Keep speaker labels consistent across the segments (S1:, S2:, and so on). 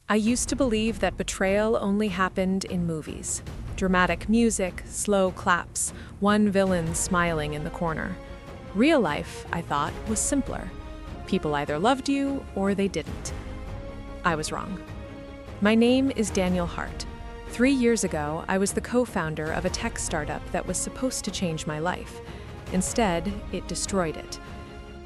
S1: I used to believe that betrayal only happened in movies. Dramatic music, slow claps, one villain smiling in the corner. Real life, I thought, was simpler. People either loved you or they didn't. I was wrong. My name is Daniel Hart. 3 years ago, I was the co-founder of a tech startup that was supposed to change my life. Instead, it destroyed it.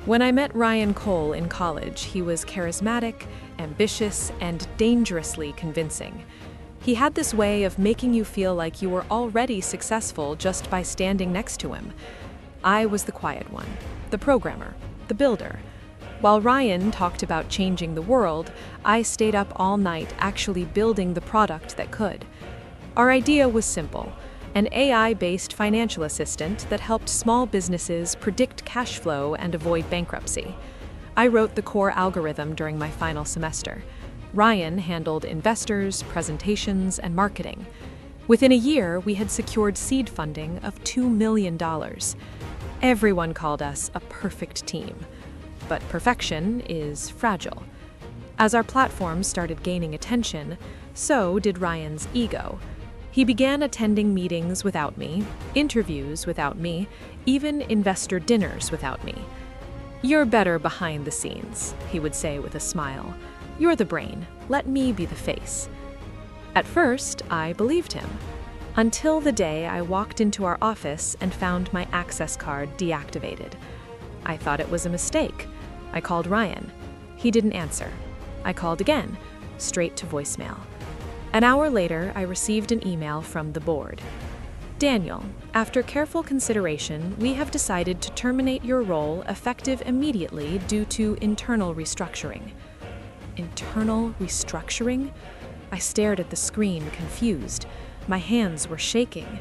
S1: When I met Ryan Cole in college, he was charismatic, ambitious, and dangerously convincing. He had this way of making you feel like you were already successful just by standing next to him. I was the quiet one, the programmer, the builder. While Ryan talked about changing the world, I stayed up all night actually building the product that could. Our idea was simple: an AI-based financial assistant that helped small businesses predict cash flow and avoid bankruptcy. I wrote the core algorithm during my final semester. Ryan handled investors, presentations, and marketing. Within a year, we had secured seed funding of $2 million. Everyone called us a perfect team. But perfection is fragile. As our platform started gaining attention, so did Ryan's ego. He began attending meetings without me, interviews without me, even investor dinners without me. "You're better behind the scenes," he would say with a smile. "You're the brain. Let me be the face." At first, I believed him, until the day I walked into our office and found my access card deactivated. I thought it was a mistake. I called Ryan. He didn't answer. I called again, straight to voicemail. An hour later, I received an email from the board. "Daniel, after careful consideration, we have decided to terminate your role effective immediately due to internal restructuring." Internal restructuring? I stared at the screen, confused. My hands were shaking.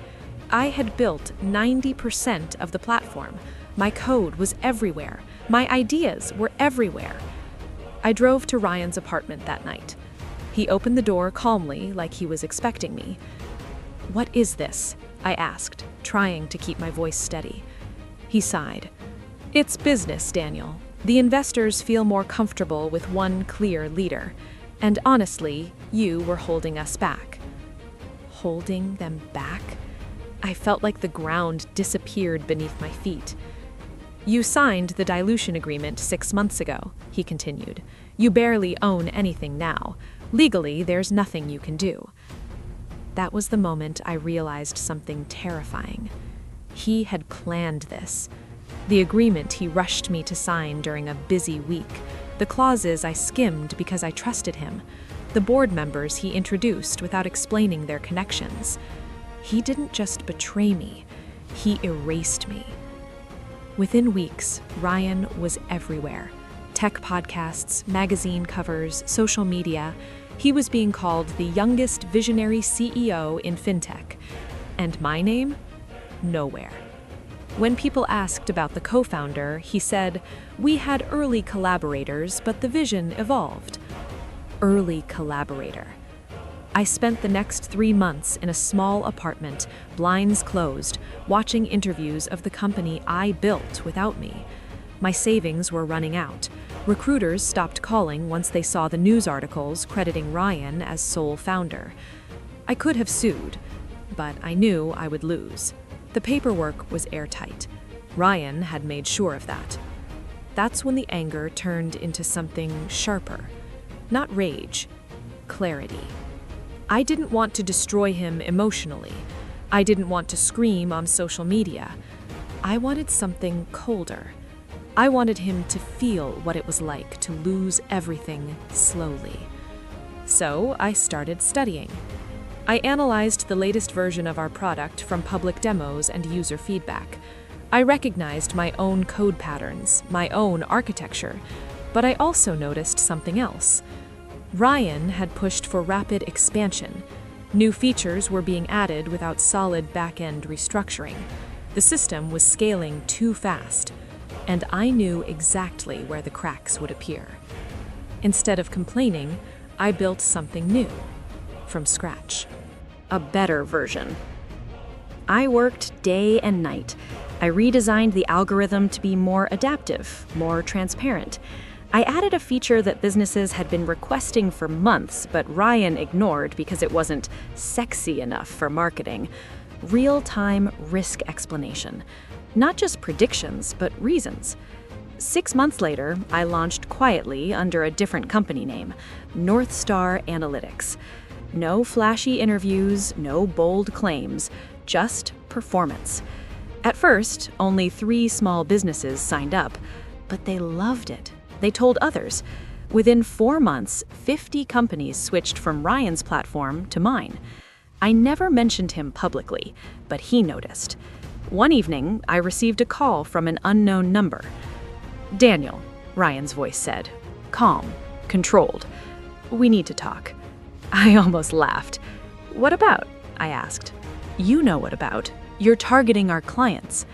S1: I had built 90% of the platform. My code was everywhere. My ideas were everywhere. I drove to Ryan's apartment that night. He opened the door calmly, like he was expecting me. "What is this?" I asked, trying to keep my voice steady. He sighed. "It's business, Daniel. The investors feel more comfortable with one clear leader. And honestly, you were holding us back." Holding them back? I felt like the ground disappeared beneath my feet. "You signed the dilution agreement 6 months ago," he continued. "You barely own anything now. Legally, there's nothing you can do." That was the moment I realized something terrifying. He had planned this. The agreement he rushed me to sign during a busy week. The clauses I skimmed because I trusted him. The board members he introduced without explaining their connections. He didn't just betray me, he erased me. Within weeks, Ryan was everywhere. Tech podcasts, magazine covers, social media. He was being called the youngest visionary CEO in fintech. And my name? Nowhere. When people asked about the co-founder, he said, "We had early collaborators, but the vision evolved." Early collaborator. I spent the next 3 months in a small apartment, blinds closed, watching interviews of the company I built without me. My savings were running out. Recruiters stopped calling once they saw the news articles crediting Ryan as sole founder. I could have sued, but I knew I would lose. The paperwork was airtight. Ryan had made sure of that. That's when the anger turned into something sharper. Not rage, clarity. I didn't want to destroy him emotionally. I didn't want to scream on social media. I wanted something colder. I wanted him to feel what it was like to lose everything slowly. So I started studying. I analyzed the latest version of our product from public demos and user feedback. I recognized my own code patterns, my own architecture, but I also noticed something else. Ryan had pushed for rapid expansion. New features were being added without solid back-end restructuring. The system was scaling too fast, and I knew exactly where the cracks would appear. Instead of complaining, I built something new, from scratch.
S2: A better version. I worked day and night. I redesigned the algorithm to be more adaptive, more transparent. I added a feature that businesses had been requesting for months, but Ryan ignored because it wasn't sexy enough for marketing. Real-time risk explanation. Not just predictions, but reasons. 6 months later, I launched quietly under a different company name, North Star Analytics. No flashy interviews, no bold claims, just performance. At first, only 3 small businesses signed up, but they loved it. They told others. Within 4 months, 50 companies switched from Ryan's platform to mine. I never mentioned him publicly, but he noticed. One evening, I received a call from an unknown number. "Daniel," Ryan's voice said. Calm, controlled. "We need to talk." I almost laughed. "What about?" I asked. "You know what about. You're targeting our clients."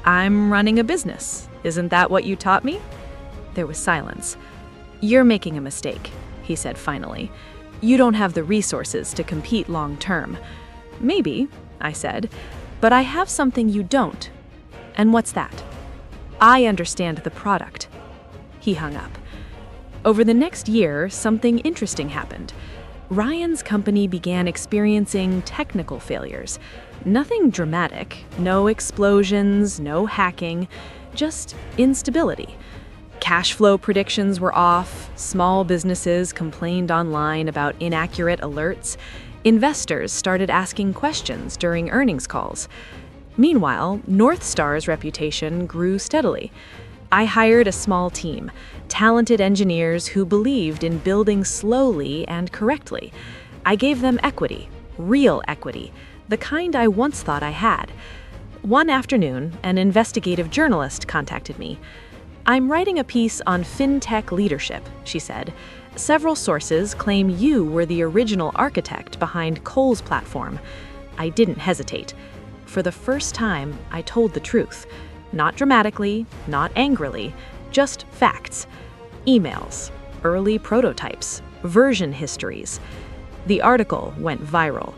S2: "I'm running a business. Isn't that what you taught me?" There was silence. "You're making a mistake," he said finally. "You don't have the resources to compete long term." "Maybe," I said, "but I have something you don't." "And what's that?" "I understand the product." He hung up. Over the next year, something interesting happened. Ryan's company began experiencing technical failures. Nothing dramatic, no explosions, no hacking, just instability. Cash flow predictions were off, small businesses complained online about inaccurate alerts, investors started asking questions during earnings calls. Meanwhile, North Star's reputation grew steadily. I hired a small team, talented engineers who believed in building slowly and correctly. I gave them equity, real equity, the kind I once thought I had. One afternoon, an investigative journalist contacted me. "I'm writing a piece on fintech leadership," she said. "Several sources claim you were the original architect behind Cole's platform." I didn't hesitate. For the first time, I told the truth. Not dramatically, not angrily, just facts. Emails, early prototypes, version histories. The article went viral.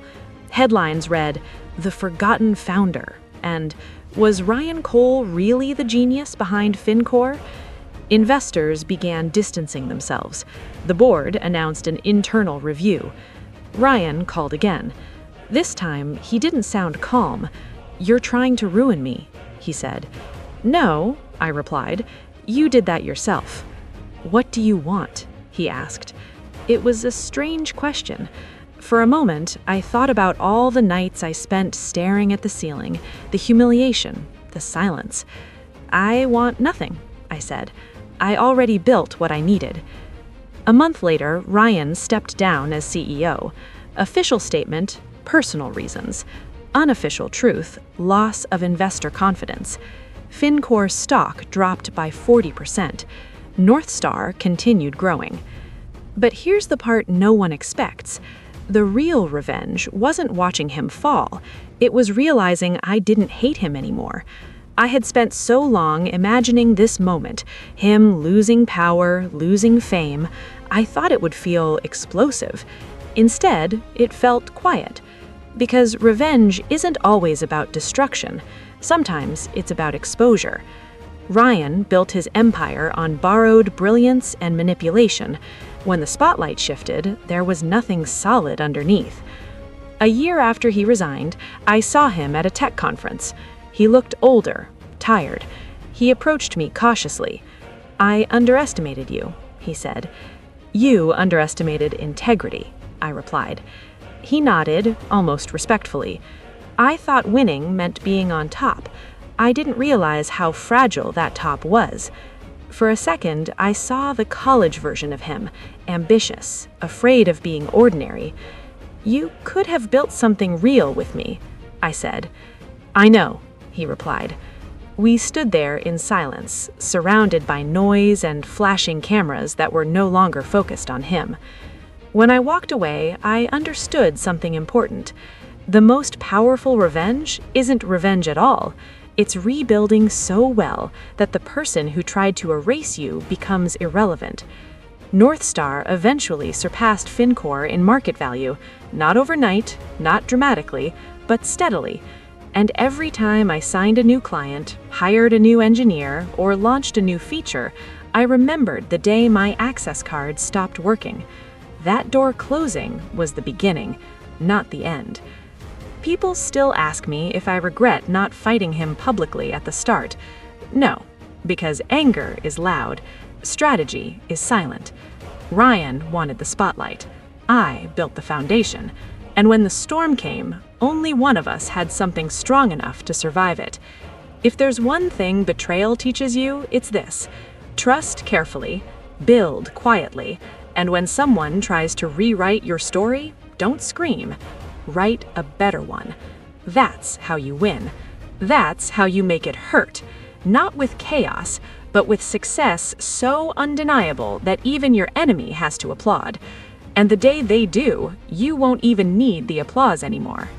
S2: Headlines read, "The Forgotten Founder," and "Was Ryan Cole really the genius behind FinCore?" Investors began distancing themselves. The board announced an internal review. Ryan called again. This time, he didn't sound calm. "You're trying to ruin me," he said. "No," I replied. "You did that yourself." "What do you want?" he asked. It was a strange question. For a moment, I thought about all the nights I spent staring at the ceiling, the humiliation, the silence. "I want nothing," I said. "I already built what I needed." A month later, Ryan stepped down as CEO. Official statement, personal reasons. Unofficial truth, loss of investor confidence. FinCore stock dropped by 40%. North Star continued growing. But here's the part no one expects. The real revenge wasn't watching him fall. It was realizing I didn't hate him anymore. I had spent so long imagining this moment, him losing power, losing fame. I thought it would feel explosive. Instead, it felt quiet. Because revenge isn't always about destruction. Sometimes it's about exposure. Ryan built his empire on borrowed brilliance and manipulation. When the spotlight shifted, there was nothing solid underneath. A year after he resigned, I saw him at a tech conference. He looked older, tired. He approached me cautiously. "I underestimated you," he said. "You underestimated integrity," I replied. He nodded, almost respectfully. I thought winning meant being on top. I didn't realize how fragile that top was. For a second, I saw the college version of him, ambitious, afraid of being ordinary. "You could have built something real with me," I said. "I know," he replied. We stood there in silence, surrounded by noise and flashing cameras that were no longer focused on him. When I walked away, I understood something important. The most powerful revenge isn't revenge at all. It's rebuilding so well that the person who tried to erase you becomes irrelevant. North Star eventually surpassed FinCore in market value, not overnight, not dramatically, but steadily. And every time I signed a new client, hired a new engineer, or launched a new feature, I remembered the day my access card stopped working. That door closing was the beginning, not the end. People still ask me if I regret not fighting him publicly at the start. No, because anger is loud, strategy is silent. Ryan wanted the spotlight. I built the foundation. And when the storm came, only one of us had something strong enough to survive it. If there's one thing betrayal teaches you, it's this: trust carefully, build quietly, and when someone tries to rewrite your story, don't scream. Write a better one. That's how you win. That's how you make it hurt. Not with chaos, but with success so undeniable that even your enemy has to applaud. And the day they do, you won't even need the applause anymore.